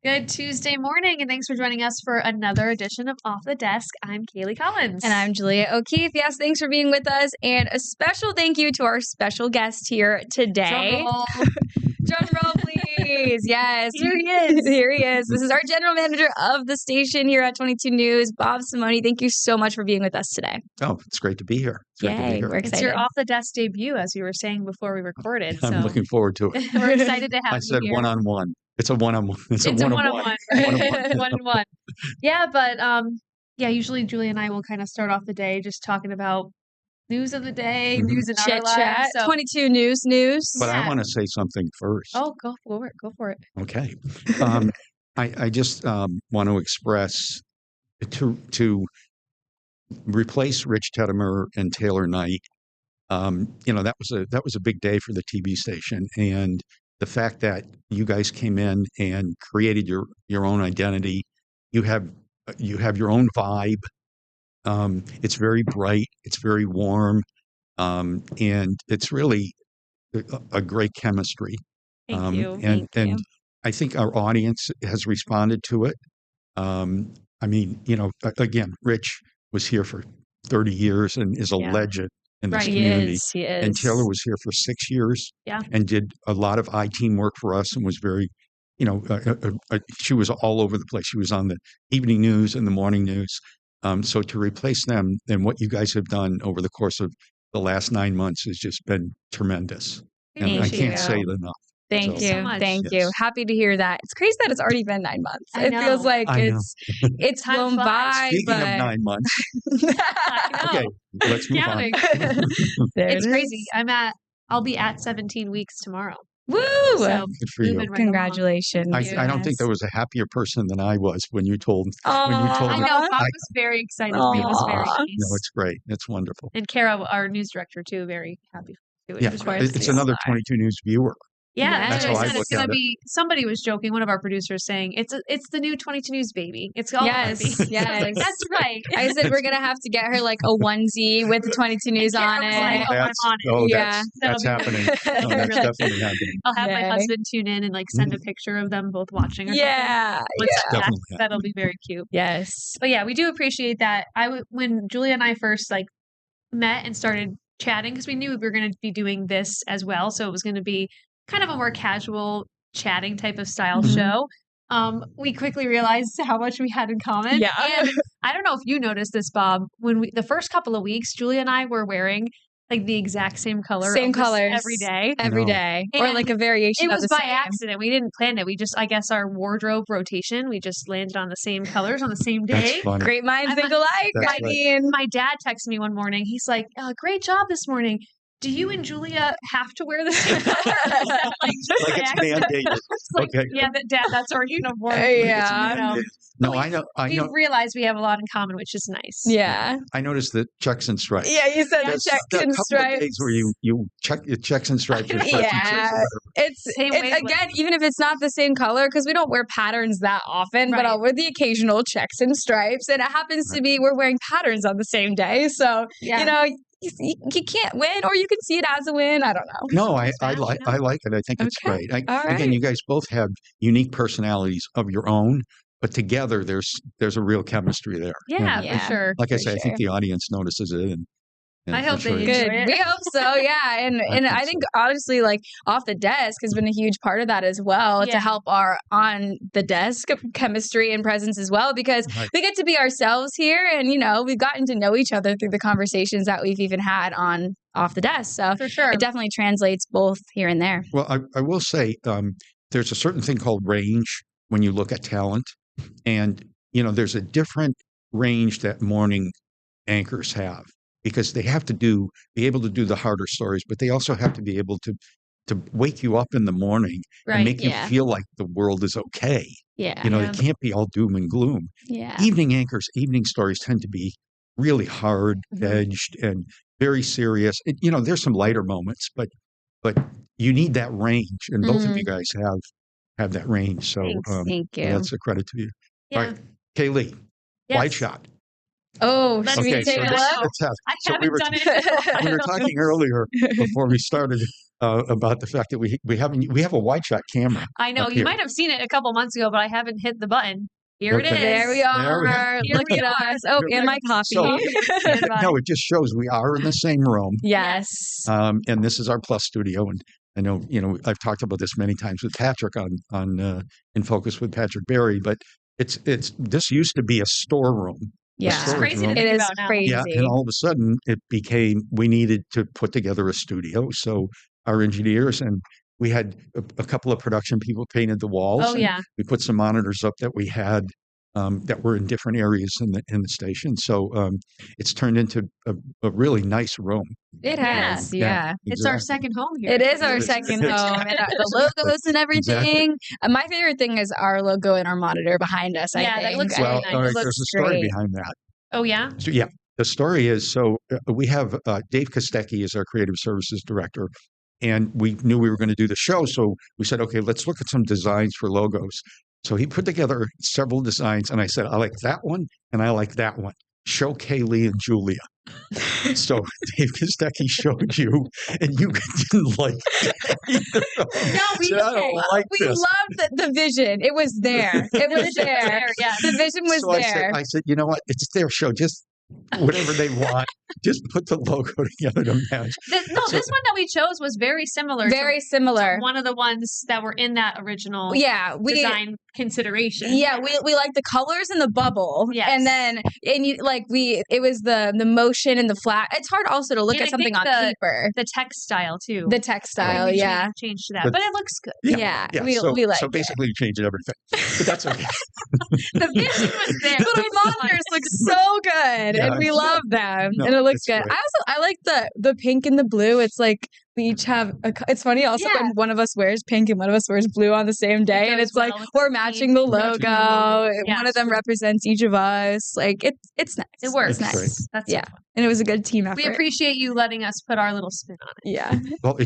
Good Tuesday morning, and thanks for joining us for another edition of Off the Desk. I'm Kaylee Collins. And I'm Julia O'Keefe. Yes, thanks for being with us. And a special thank you to our special guest here today. Drum roll, please. Yes. Here he is. Here he is. This is our general manager of the station here at 22 News, Bob Simone. Thank you so much for being with us today. Oh, it's great to be here. We're excited. It's your Off the Desk debut, as you were saying before we recorded. I'm looking forward to it. We're excited to have you I said here. one-on-one. It's a one-on-one. It's a one-on-one. One-on-one. Yeah, but usually Julia and I will kind of start off the day just talking about news of the day, news in our lives. So. 22 News. But I want to say something first. Oh, go for it. Go for it. Okay. I just want to express to replace Rich Teddemer and Taylor Knight. That was a big day for the TV station, and the fact that you guys came in and created your own identity. You have your own vibe. It's very bright. It's very warm, and it's really a great chemistry. Thank you. And I think our audience has responded to it. Again, Rich was here for 30 years and is a legend in this community. He is. And Taylor was here for 6 years and did a lot of I-team work for us and was very, she was all over the place. She was on the evening news and the morning news. So to replace them and what you guys have done over the course of the last 9 months has just been tremendous. And I can't say it enough. Thank you. So much. Thank you. Happy to hear that. It's crazy that it's already been 9 months. I know. It feels like it's flown by. Speaking of 9 months. Okay, let's move on. It's crazy. I'll be at 17 weeks tomorrow. Woo! So good for you. Right Congratulations. I don't think there was a happier person than I was when you told me. I know. Bob was very excited. He was very nice. No, it's great. It's wonderful. And Kara, our news director, too, very happy. It's another 22 News viewer. Yeah, that's how I look it's at gonna it. be. Somebody was joking. One of our producers saying it's the new 22 News baby. It's all yes. Like, that's right. I said we're gonna have to get her like a onesie with the 22 News on it. Like, I'm on it. That's happening. No, that's definitely happening. I'll have my husband tune in and like send a picture of them both watching. Or that'll be very cute. Yes, but yeah, we do appreciate that. When Julia and I first like met and started chatting, because we knew we were going to be doing this as well, so it was going to be kind of a more casual chatting type of style show. We quickly realized how much we had in common. Yeah. And I don't know if you noticed this, Bob, when the first couple of weeks, Julia and I were wearing like the exact same colors every day. Every day. Or like a variation of the same. It was by accident. We didn't plan it. We just, I guess our wardrobe rotation, we just landed on the same colors on the same day. That's funny. Great minds think alike. My dad texted me one morning. He's like, great job this morning. Do you and Julia have to wear the same color? Like it's mandated. Okay. Yeah, Dad, that's our uniform. No, I know. We realize we have a lot in common, which is nice. Yeah. I noticed the checks and stripes. Yeah, you said the checks and stripes. A couple of days where you check your checks and stripes. It's again, even if it's not the same color, because we don't wear patterns that often, but I'll wear the occasional checks and stripes, and it happens to be we're wearing patterns on the same day. So you can't win, or you can see it as a win. I don't know. No, I like it. I think it's great. Again, you guys both have unique personalities of your own, but together there's a real chemistry there. Yeah, for sure. Like I say, I think the audience notices it. And I hope they enjoy it. We hope so, yeah. And I think honestly, like Off the Desk has been a huge part of that as well to help our on the desk chemistry and presence as well, because we get to be ourselves here, and we've gotten to know each other through the conversations that we've even had on Off the Desk. So for sure, it definitely translates both here and there. Well, I will say there's a certain thing called range when you look at talent, and there's a different range that morning anchors have. Because they have to be able to do the harder stories, but they also have to be able to wake you up in the morning and make you feel like the world is okay. Yeah. It can't be all doom and gloom. Yeah. Evening stories tend to be really hard-edged and very serious. There's some lighter moments, but you need that range, and both of you guys have that range. So thank you. That's a credit to you. Yeah. All right, Kaylee, Wide Shot. Oh, should we take a look? I haven't done it. We were talking earlier before we started about the fact that we have a wide shot camera. I know up you here. might have seen it a couple months ago, but I haven't hit the button. Here it Okay. is. There we There are. we are. Look Here at we us. Oh, and my coffee. So- Standby. No, it just shows we are in the same room. Yes. And this is our Plus studio. And I know, I've talked about this many times with Patrick on In Focus with Patrick Berry, but this used to be a storeroom. Yeah. It's crazy to room. think It is about now. crazy. Yeah, and all of a sudden it became we needed to put together a studio. So our engineers and we had a couple of production people painted the walls. Oh, and yeah. we put some monitors up that we had that were in different areas in the station. So it's turned into a really nice room. It has. Yeah. Yeah. It's our Exactly. second home here. It is our It's- second it's- home, and the logos and everything. My favorite thing is our logo and our monitor behind us. Yeah, I that think. looks Well, really nice. all right, It there's looks a story great. behind that. Oh, yeah? So, yeah, the story is we have Dave Kostecki is our creative services director, and we knew we were going to do the show. So we said, okay, let's look at some designs for logos. So he put together several designs, and I said, I like that one, and I like that one. Show Kaylee and Julia. So Dave Kostecki showed you, and you didn't like either of them. No, we Said, I don't like we this. loved the vision. It was there. It was there. Yeah. The vision was So there. I said, you know what? It's their show. Just whatever they want. Just put the logo together to match. This one that we chose was very similar. Very to similar. one of the ones that were in that original Yeah, we design consideration. Yeah, we like the colors and the bubble. Yes. And then it was the motion and the flat. It's hard also to look And at I something think on paper. The textile too. The textile, We yeah. changed to that, But- but it looks good. Yeah, we so, like so it. basically you changed everything. But that's okay. The vision was there. But our monitors look so good, Yeah, and we it's- love them, No, and it looks it's good. great. I like the pink and the blue. It's like we each have. It's funny also Yeah. when one of us wears pink and one of us wears blue on the same day, and goes it's like well with we're the matching the theme. logo. Matching the logo. Yeah, One of them true. represents each of us. Like it's nice. It works. It's nice. great. That's Yeah. so fun. And it was a good team effort. We appreciate you letting us put our little spin on it. Yeah. Well,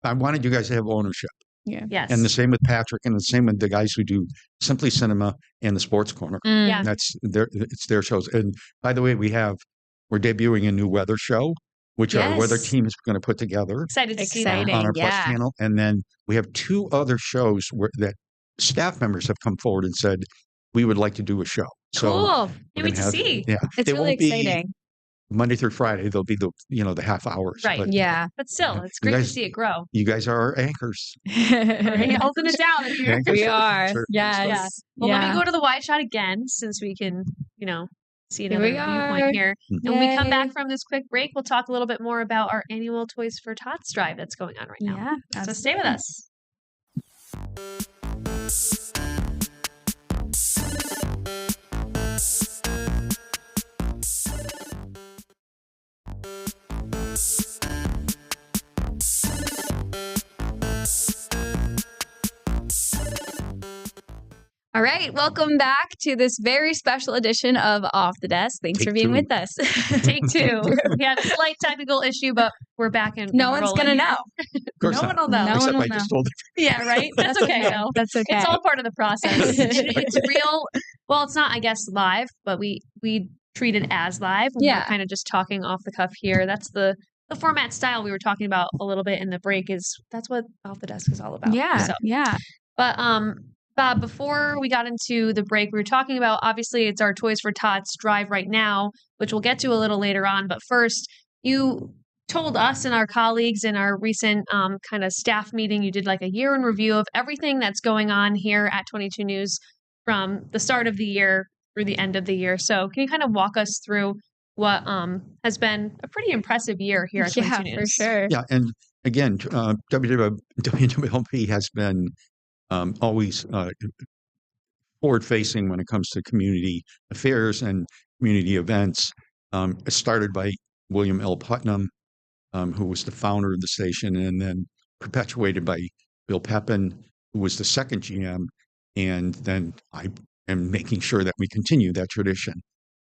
I wanted you guys to have ownership. Yes. And the same with Patrick and the same with the guys who do Simply Cinema and the Sports Corner. Yeah. It's their shows. And by the way, we're debuting a new weather show, which our weather Yes. team is going to put together Excited to see Exciting. that. on our Plus Yeah. channel. And then we have 2 other shows that staff members have come forward and said, we would like to do a show. So Cool. we're Can't wait gonna to have- see. Yeah. It's They really won't be exciting. Monday through Friday. They'll be the half hours. Right. But Yeah. But still, Yeah. it's You great to guys- see it grow. you guys are our anchors. Right? Holding it down in here. Anchors We for the are. future. Yes. Yeah. Well, Yeah. let me go to the wide shot again since we can, see Here another we viewpoint are. here. And when we come Yay. back from this quick break, we'll talk a little bit more about our annual Toys for Tots drive that's going on right now. Yeah. So stay with us. All right, welcome back to this very special edition of Off the Desk. Thanks Take for being 2. with us. Take 2. We had a slight technical issue, but we're back in. No and one's rolling. gonna know. Of course No not. one will know. No Except one will I just know. told Yeah, right? That's okay, though. That's okay. It's all part of the process. It's real. Well, it's not, I guess, live, but we treat it as live. When Yeah. We're kind of just talking off the cuff here. That's the format style we were talking about a little bit in the break. That's what Off the Desk is all about. Yeah. So, Yeah. but Bob, before we got into the break, we were talking about, obviously, it's our Toys for Tots drive right now, which we'll get to a little later on. But first, you told us and our colleagues in our recent kind of staff meeting, you did like a year in review of everything that's going on here at 22 News from the start of the year through the end of the year. So can you kind of walk us through what has been a pretty impressive year here at 22 Yeah, News? for sure. Yeah, and again, wwlp has been always forward-facing when it comes to community affairs and community events. It started by William L. Putnam, who was the founder of the station, and then perpetuated by Bill Pepin, who was the second GM, and then I am making sure that we continue that tradition.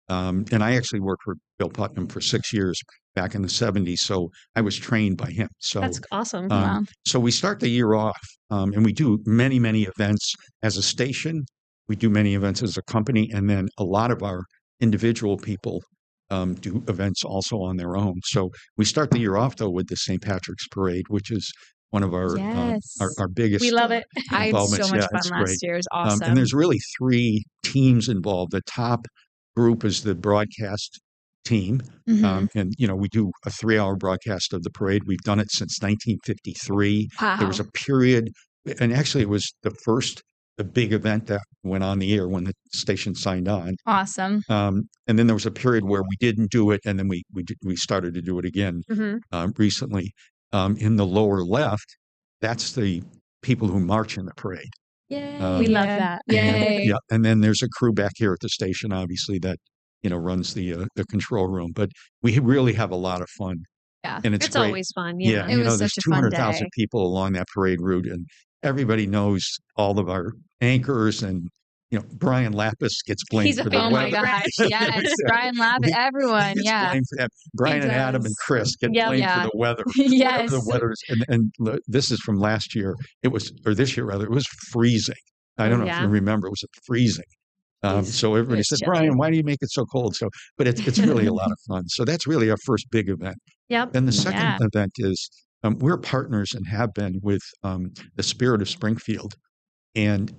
And I actually worked for Bill Putnam for 6 years back in the 70s, so I was trained by him. So That's awesome. Wow. so we start the year off, and we do many, many events as a station. We do many events as a company, and then a lot of our individual people do events also on their own. So we start the year off, though, with the St. Patrick's Parade, which is one of our biggest. We love it. I had so much fun last year. It was awesome. And there's really 3 teams involved. The top group is the broadcast team. And, we do a 3-hour broadcast of the parade. We've done it since 1953. Wow. There was a period, and actually it was the big event that went on the air when the station signed on. Awesome. And then there was a period where we didn't do it, and then we started to do it again recently. In the lower left, that's the people who march in the parade. Yay. We love that. Yay. And then there's a crew back here at the station, obviously, that runs the control room. But we really have a lot of fun. Yeah, and it's great. Always fun. Yeah, it was there's such a fun 200,000 day. people along that parade route, and everybody knows all of our anchors, and Brian Lapis gets blamed for the Oh weather. my gosh, yes, Brian Lapis, everyone, blamed for that. Brian and Adam and Chris get blamed for the weather. Yes, the weather is, and this is from last year. This year rather, it was freezing. I don't know if you remember, it was freezing. So everybody said, Brian, why do you make it so cold? But it's really a lot of fun. So that's really our first big event. Yep. And the second event is we're partners and have been with the Spirit of Springfield, and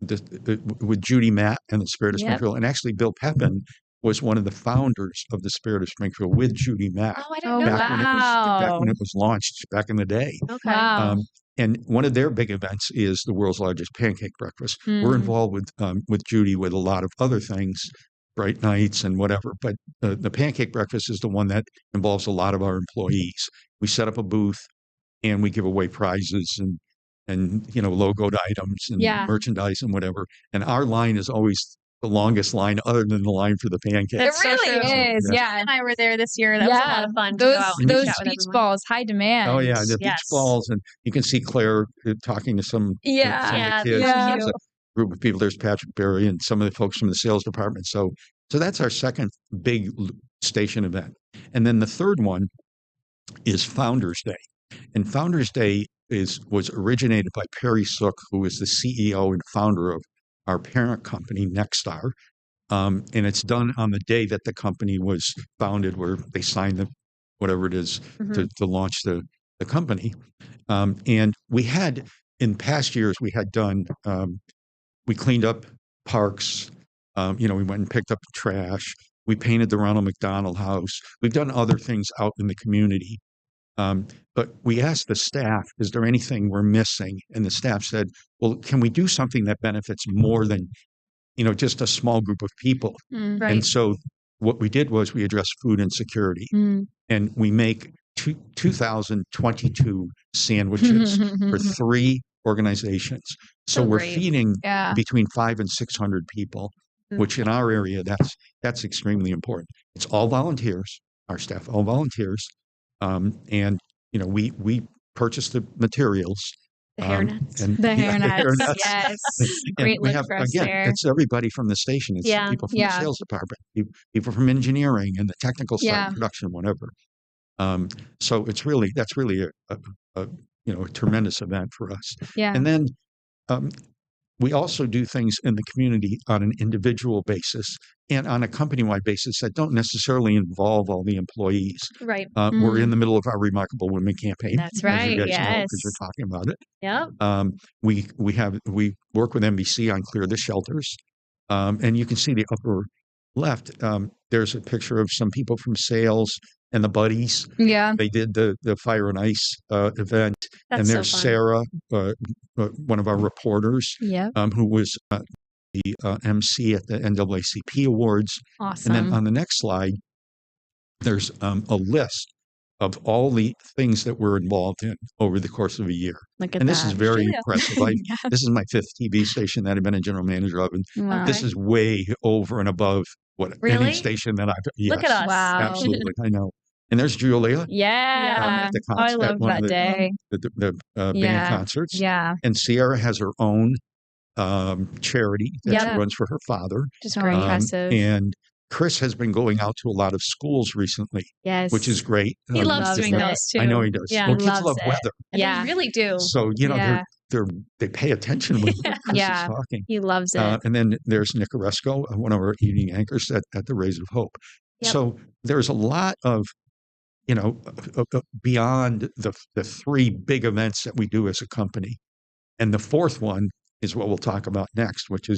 with Judy Matt and the Spirit of Springfield, and actually Bill Pepin was one of the founders of the Spirit of Springfield with Judy Matt. Oh, I didn't know that. Back when it was launched back in the day. Okay. Wow. And one of their big events is the world's largest pancake breakfast. We're involved with Judy with a lot of other things, Bright Nights and whatever. But the pancake breakfast is the one that involves a lot of our employees. We set up a booth and we give away prizes and logoed items and merchandise and whatever. And our line is always the longest line other than the line for the pancakes. It really is. Yeah. And I were there this year. That was a lot of fun. Those beach balls, high demand. Oh, yeah. The beach balls. And you can see Claire talking to some of the kids. There's a group of people. There's Patrick Berry and some of the folks from the sales department. So that's our second big station event. And then the third one is Founders Day. And Founders Day was originated by Perry Sook, who is the CEO and founder of our parent company, Nexstar. And it's done on the day that the company was founded, where they signed whatever it is to launch the company. And we had, in past years, we had done, we cleaned up parks. We went and picked up trash. We painted the Ronald McDonald House. We've done other things out in the community. But we asked the staff, is there anything we're missing? And the staff said, well, can we do something that benefits more than, just a small group of people? Right. And so what we did was we addressed food insecurity. And we make 2,022 sandwiches for 3 organizations. So we're feeding between 500 and 600 people, which in our area, that's extremely important. It's all volunteers, our staff, all volunteers. And we purchase the materials, the hairnets, the hairnets. Yes, great look for us there. It's everybody from the station. It's people from the sales department, people from engineering and the technical side, production, whatever. So that's really a tremendous event for us. Yeah, and then we also do things in the community on an individual basis and on a company-wide basis that don't necessarily involve all the employees. Right. We're in the middle of our Remarkable Women campaign. That's right. Yes. Because you're talking about it. Yeah. We work with NBC on Clear the Shelters, and you can see the upper left. There's a picture of some people from sales and the Buddies. Yeah. They did the Fire and Ice event. That's and there's so Sarah, one of our reporters, who was the MC at the NAACP Awards. Awesome. And then on the next slide, there's a list of all the things that we're involved in over the course of a year. Look at and that. This is very impressive. This is my 5th TV station that I've been a general manager of. And this is way over and above what any station that I've. Yes, look at us. Wow. Absolutely. I know. And there's Julia. Yeah. At the I love that day. The band concerts. Yeah. And Sierra has her own charity that she runs for her father. Just very impressive. And Chris has been going out to a lot of schools recently, which is great. He loves doing those too. I know he does. Yeah, well, kids love weather. Yeah, they really do. So they pay attention when Chris is talking. He loves it. And then there's Nick Oresco, one of our evening anchors at the Rays of Hope. Yep. So there's a lot of beyond the three big events that we do as a company. And the fourth one is what we'll talk about next, which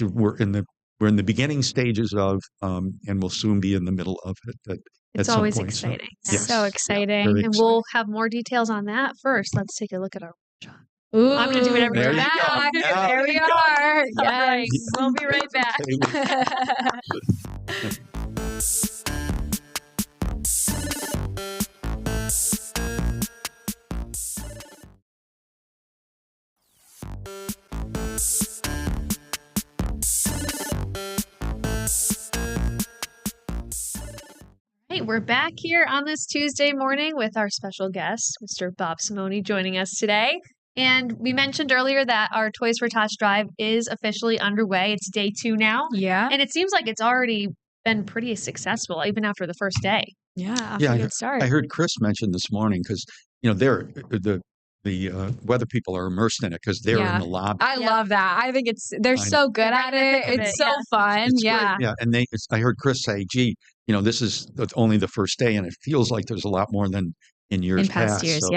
we're in the beginning stages of, and we'll soon be in the middle of it. It's at some always point. exciting. So, yes, So exciting. very And exciting. we'll have more details on that. First, let's take a look at our workshop. Ooh, I'm going to do it every There time. you go. Now There we you go. are. All right. Yes. We'll be right back. Hey, we're back here on this Tuesday morning with our special guest, Mr. Bob Simone, joining us today. And we mentioned earlier that our Toys for Tots drive is officially underway. It's day 2 now. Yeah. And it seems like it's already been pretty successful, even after the first day. Yeah. After a good start. I heard Chris mention this morning because, the weather people are immersed in it because they're in the lobby. I love that. I think they're so good at it. It's so fun. It's yeah. great. Yeah. And I heard Chris say, gee, this is only the first day, and it feels like there's a lot more than in years past years.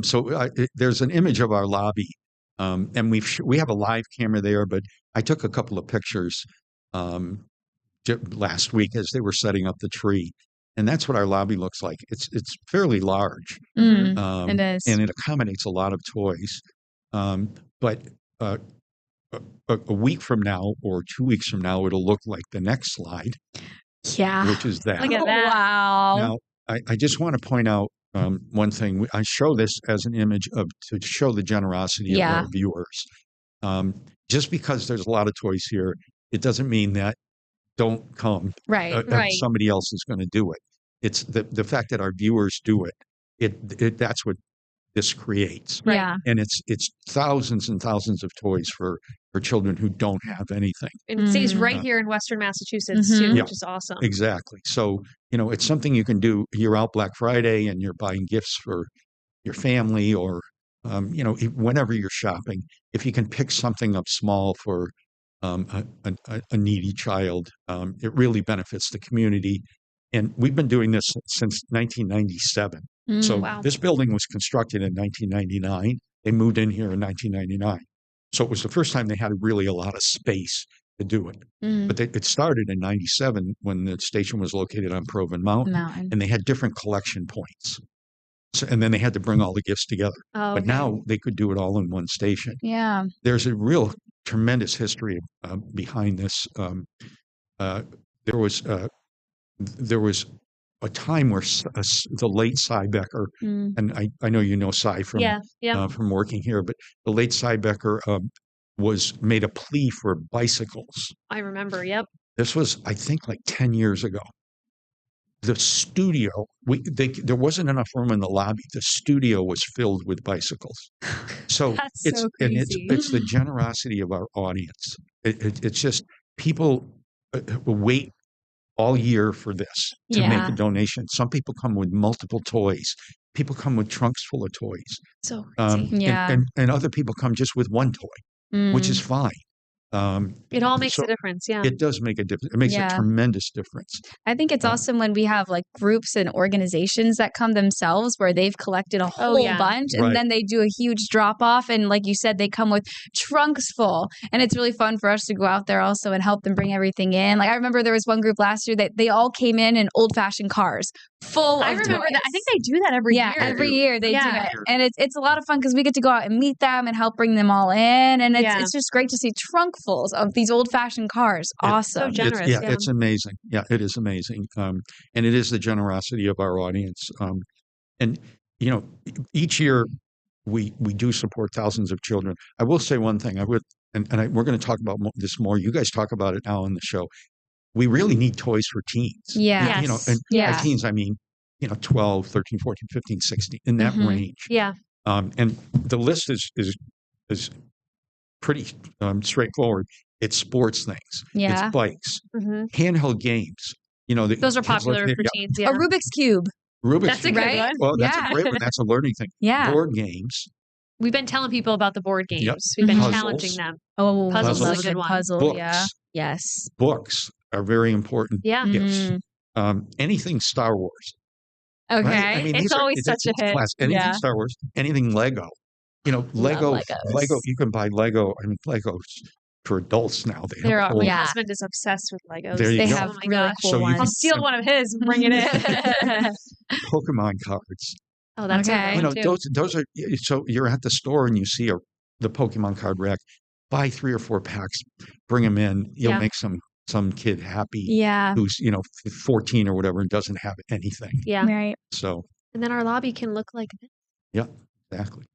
So, there's an image of our lobby, and we have a live camera there, but I took a couple of pictures last week as they were setting up the tree. And that's what our lobby looks like. It's fairly large. It is. And it accommodates a lot of toys. But a week from now or 2 weeks from now, it'll look like the next slide. Yeah. Which is that. Look at that. Wow. Now, I just want to point out one thing. I show this as an image to show the generosity of our viewers. Just because there's a lot of toys here, it doesn't mean that don't come. Right. Somebody else is going to do it. It's the fact that our viewers do it. That's what this creates. Right. Yeah. And it's thousands and thousands of toys for children who don't have anything. And it stays right here in Western Massachusetts, too, which is awesome. Exactly. So, it's something you can do. You're out Black Friday and you're buying gifts for your family or, whenever you're shopping. If you can pick something up small for a needy child, it really benefits the community. And we've been doing this since 1997. So this building was constructed in 1999. They moved in here in 1999. So it was the first time they had really a lot of space to do it. But it started in 97 when the station was located on Proven Mountain. And they had different collection points. So, and then they had to bring all the gifts together. But now they could do it all in one station. Yeah. There's a real tremendous history behind this. There was a time where the late Cy Becker, and I know you know Cy from working here, but the late Cy Becker made a plea for bicycles. I remember, yep. This was, I think, like 10 years ago. The studio, there wasn't enough room in the lobby. The studio was filled with bicycles. So That's so crazy. It's the generosity of our audience. It's just people wait all year for this to make a donation. Some people come with multiple toys. People come with trunks full of toys. So crazy. And other people come just with one toy, which is fine. It all makes a difference, yeah. It does make a difference. It makes a tremendous difference. I think it's awesome when we have like groups and organizations that come themselves where they've collected a whole bunch and then they do a huge drop off. And like you said, they come with trunks full. And it's really fun for us to go out there also and help them bring everything in. Like I remember there was one group last year that they all came in old fashioned cars full I of remember toys. that. I think they do that every year. Yeah, every year they do it. And it's a lot of fun because we get to go out and meet them and help bring them all in. And it's just great to see trunkfuls of these old-fashioned cars. Awesome. So generous. It's amazing. Yeah, it is amazing. And it is the generosity of our audience. And, each year we do support thousands of children. I will say one thing. We're going to talk about this more. You guys talk about it now on the show. We really need toys for teens. Yeah. By teens, I mean, 12, 13, 14, 15, 16, in that range. Yeah. And the list is pretty straightforward. It's sports things. Yeah. It's bikes. Handheld games. Those are popular for teens. Yeah. A Rubik's Cube. That's a good one. Well, that's a great one. That's a learning thing. Yeah. Board games. We've been telling people about the board games. Yep. We've been Puzzles. challenging them. Oh, Puzzles is a good one. Puzzle, Books. yeah. Yes. Books are very important Yeah. gifts. Anything Star Wars. Okay. Right? I mean, It's always such a hit. Anything Star Wars, anything Lego. Lego, Love Legos. you can buy Lego. I mean, Legos for adults now. They have My whole, husband is obsessed with Legos. There you They go. have Oh my really gosh. cool So you I'll ones. steal one of his and bring it in. Pokemon cards. Oh, that's Okay. a good one too. Those are, so you're at the store and you see the Pokemon card rack, buy 3 or 4 packs, bring them in. You'll make some kid happy Yeah. who's, 14 or whatever and doesn't have anything. Yeah. Right. So, And then our lobby can look like this. yeah, exactly.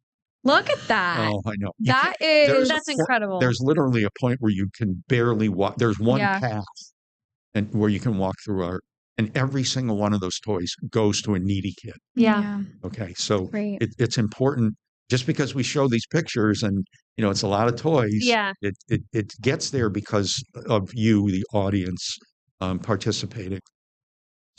Look at that. Oh, I know. That's incredible. There's literally a point where you can barely walk. There's one path and where you can walk through and every single one of those toys goes to a needy kid. Yeah. Okay. So Great. it's important just because we show these pictures and, it's a lot of toys. Yeah. It gets there because of you, the audience, participating.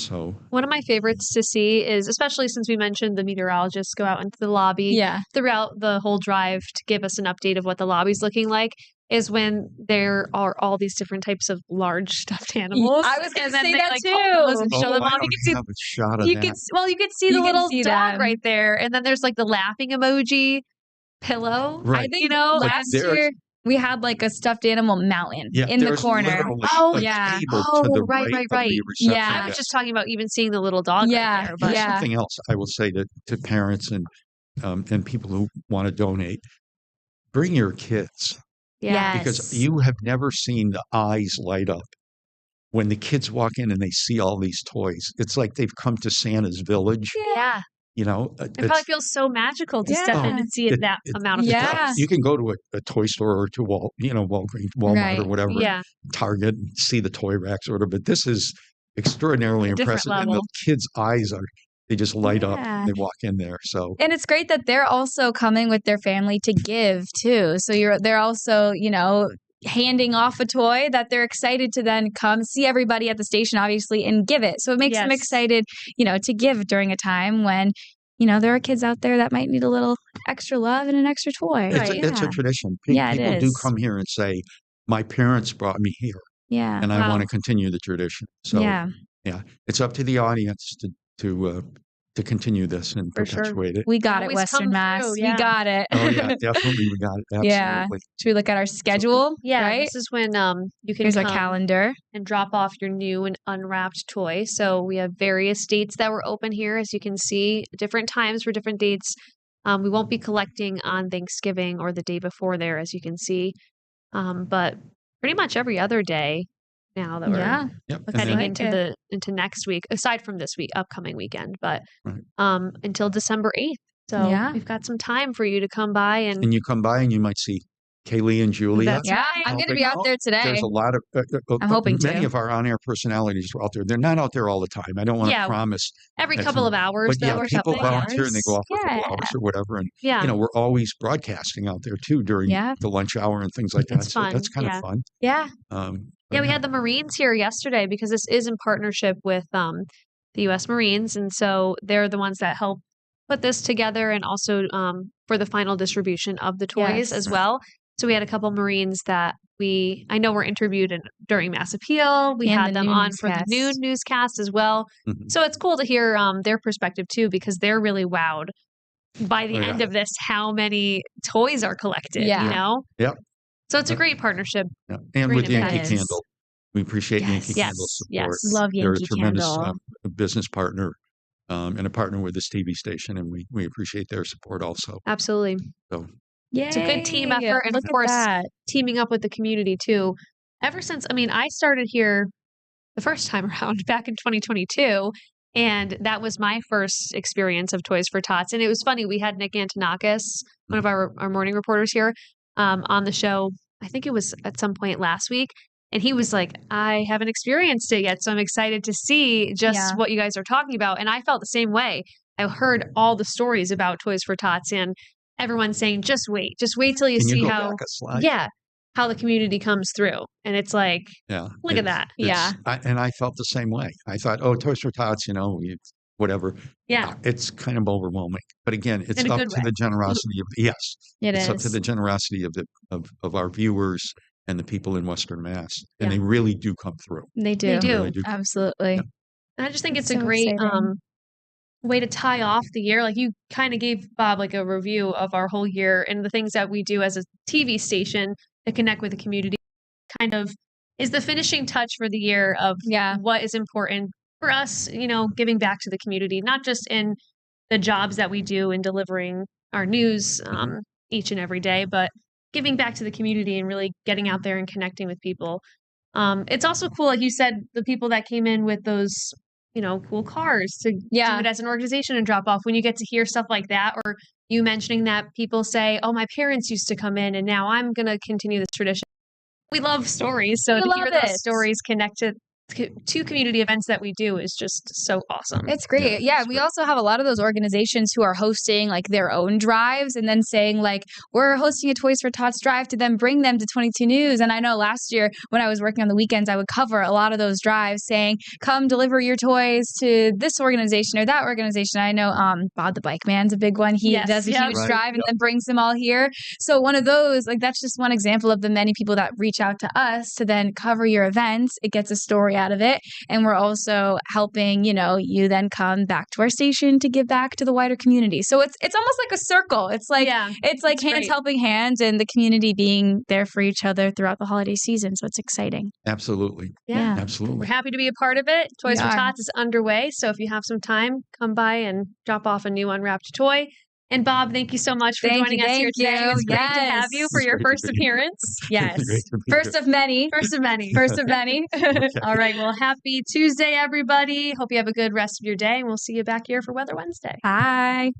So one of my favorites to see is, especially since we mentioned the meteorologists go out into the lobby throughout the whole drive to give us an update of what the lobby's looking like, is when there are all these different types of large stuffed animals. I was going to say that like, too. And show them off. You can see have a shot of you that. could see the little dog right there, and then there's like the laughing emoji pillow. Right. I think last year we had like a stuffed animal mountain in the corner. Oh, yeah. Right. Yeah. I was just talking about even seeing the little dog right there. But There's something else I will say to parents and people who want to donate. Bring your kids. Yeah. Because you have never seen the eyes light up when the kids walk in and they see all these toys. It's like they've come to Santa's village. Yeah. It probably feels so magical to step in and see that amount of toys. You can go to a toy store or to Walmart or whatever, Target, and see the toy racks or whatever. But this is extraordinarily impressive, and the kids' eyes they just light up. They walk in there. So, and it's great that they're also coming with their family to give too. So they're also handing off a toy that they're excited to then come see everybody at the station, obviously, and give it. So it makes them excited, to give during a time when, there are kids out there that might need a little extra love and an extra toy. It's a tradition. People do come here and say, my parents brought me here. Yeah. And I want to continue the tradition. So, it's up to the audience to continue this and perpetuate it. We got it, Western Mass. We got it. Oh, yeah, definitely. We got it. Absolutely. Yeah. Should we look at our schedule? Right? This is when you can Here's our calendar and drop off your new and unwrapped toy. So we have various dates that were open here, as you can see, different times for different dates. We won't be collecting on Thanksgiving or the day before there, as you can see. But pretty much every other day now that we're heading into next week, aside from this upcoming weekend, but until December 8th. So we've got some time for you to come by and you come by and you might see Kaylee and Julia. I'm going to be out there today. There's a lot of I'm hoping many of our on-air personalities are out there. They're not out there all the time. I don't want to promise every couple of hours. But people volunteer and they go off for a couple hours or whatever. And we're always broadcasting out there too during the lunch hour and things like that. It's fun. So that's kind of fun. Yeah. We had the Marines here yesterday because this is in partnership with the U.S. Marines, and so they're the ones that help put this together, and also for the final distribution of the toys as well. So we had a couple Marines that I know were interviewed during Mass Appeal. We had them on for the noon newscast as well. Mm-hmm. So it's cool to hear their perspective too, because they're really wowed by the end of this how many toys are collected. Yep. So it's a great partnership. Yeah. And with Yankee Candle. We appreciate Yankee Candle's support. Yes, love Yankee They're a tremendous Candle. business partner and a partner with this TV station, and we appreciate their support also. Absolutely. So it's a good team effort, and of course, teaming up with the community too. Ever since, I started here the first time around back in 2022, and that was my first experience of Toys for Tots. And it was funny, we had Nick Antonakis, one of our morning reporters here, on the show. I think it was at some point last week. And he was like, I haven't experienced it yet, so I'm excited to see just what you guys are talking about. And I felt the same way. I heard all the stories about Toys for Tots and everyone saying, just wait till you see how the community comes through. And it's like, look at that. And I felt the same way. I thought, Toys for Tots, whatever. Yeah. It's kind of overwhelming. But again, it's up to the generosity of it's up to the generosity of our viewers and the people in Western Mass. And they really do come through. They do. They do. Absolutely. And I just think it's a great way to tie off the year. Like you kind of gave Bob like a review of our whole year and the things that we do as a TV station to connect with the community kind of is the finishing touch for the year of what is important for us, giving back to the community, not just in the jobs that we do in delivering our news each and every day, but giving back to the community and really getting out there and connecting with people. It's also cool, like you said, the people that came in with those, cool cars to do it as an organization and drop off. When you get to hear stuff like that, or you mentioning that people say, "Oh, my parents used to come in, and now I'm going to continue this tradition." We love stories, so to hear those stories connected to community events that we do is just so awesome. It's great. Yeah, we also have a lot of those organizations who are hosting like their own drives and then saying like, we're hosting a Toys for Tots drive to then bring them to 22 News. And I know last year when I was working on the weekends, I would cover a lot of those drives saying, come deliver your toys to this organization or that organization. I know Bob the Bike Man's a big one. He does a huge drive and then brings them all here. So one of those, like that's just one example of the many people that reach out to us to then cover your events. It gets a story out of it. And we're also helping, you then come back to our station to give back to the wider community. So it's almost like a circle. It's like hands helping hands and the community being there for each other throughout the holiday season. So it's exciting. Absolutely. Yeah. Absolutely. We're happy to be a part of it. Toys for Tots is underway. So if you have some time, come by and drop off a new unwrapped toy. And Bob, thank you so much for joining us here today. It's great to have you for your first appearance. Yes. First of many. First of many. First of many. Okay. All right. Well, happy Tuesday, everybody. Hope you have a good rest of your day. And we'll see you back here for Weather Wednesday. Bye.